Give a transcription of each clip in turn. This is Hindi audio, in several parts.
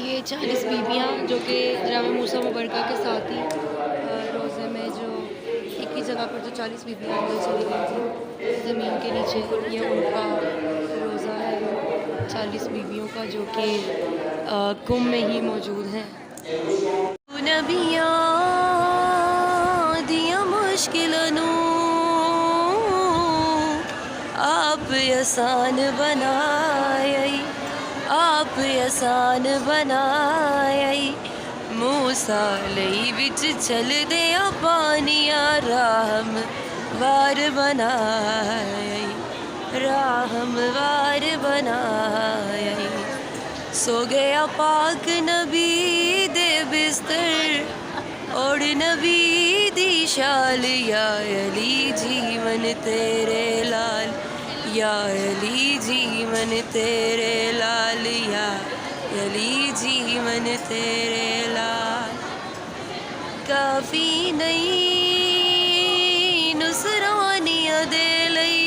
ये 40 बीबियाँ जो कि जनाब मूसा मुबरका के साथ ही रोज़े में जो एक ही जगह पर जो 40 बीबियाँ अंदर चली गई थी ज़मीन के नीचे, ये उनका रोज़ा है 40 बीबियों का, जो कि कुम में ही मौजूद हैं। नबियाँ दिया मुश्किलों आप आसान बनाई, आप आसान बनाई। मूसा लई विच चल दिया पानिया राम वार बनाई, राम वार बनाई। सो गया पाक नबी दे बिस्तर और नबी दी शाल, या अली जीवन तेरे लाल, या अली जीवन तेरे लाल, या अली जीवन तेरे लाल। काफ़ी नहीं नुसरानिया दे लई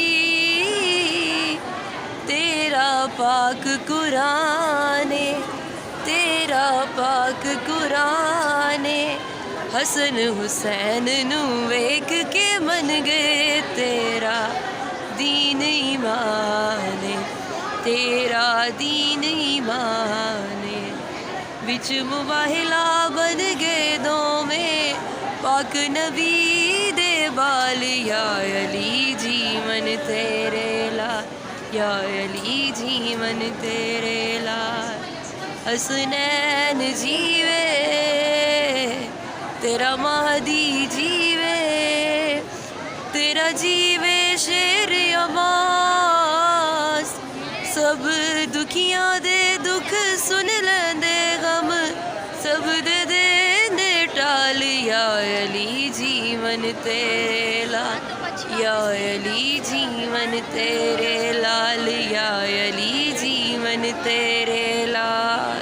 तेरा पाक कुराने, तेरा पाक कुराने। हसन हुसैन नू वेख के मन गए तेरा दीन ईमाने, तेरा दीन ईमाने। विच मुबाहिला बन गए दो में पाक नबी दे बाल, या अली जीवन तेरे लाल, या अली जीवन तेरे लाल। हसनैन जीवे तेरा महदी जीवे, तेरा जीवे शेर अब्बास। सब दुखियां दे दुख सुन लेंदे गम, सब दे देंदे टाल, या अली जीवन तेरे लाल, या अली जीवन तेरे लाल, या अली जीवन तेरे लाल।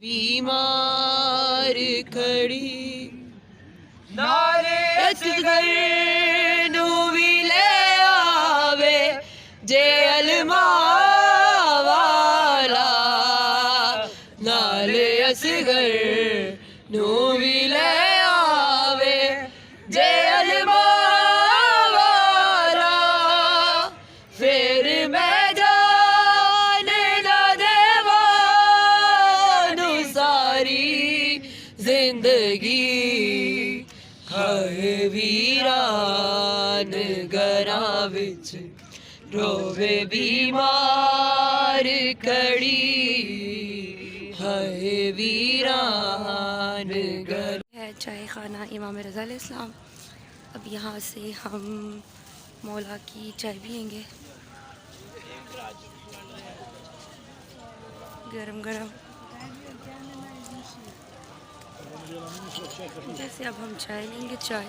बीमार खड़ी नारे असगर नू भी ले आवे जे अलमा वाला, नाले असगर नू भी ले आवे जे अलमा वाला। फिर मैं जान ना देवा नू साए जिंदगी हाय वीरान घरां विच रोवे बीमार कड़ी हाय वीरान घर है चाय खाना इमाम रज़ा अलैहिस्सलाम। अब यहाँ से हम मौला की चाय पियेंगे गरम गरम। जैसे अब हम चाय लेंगे चाय।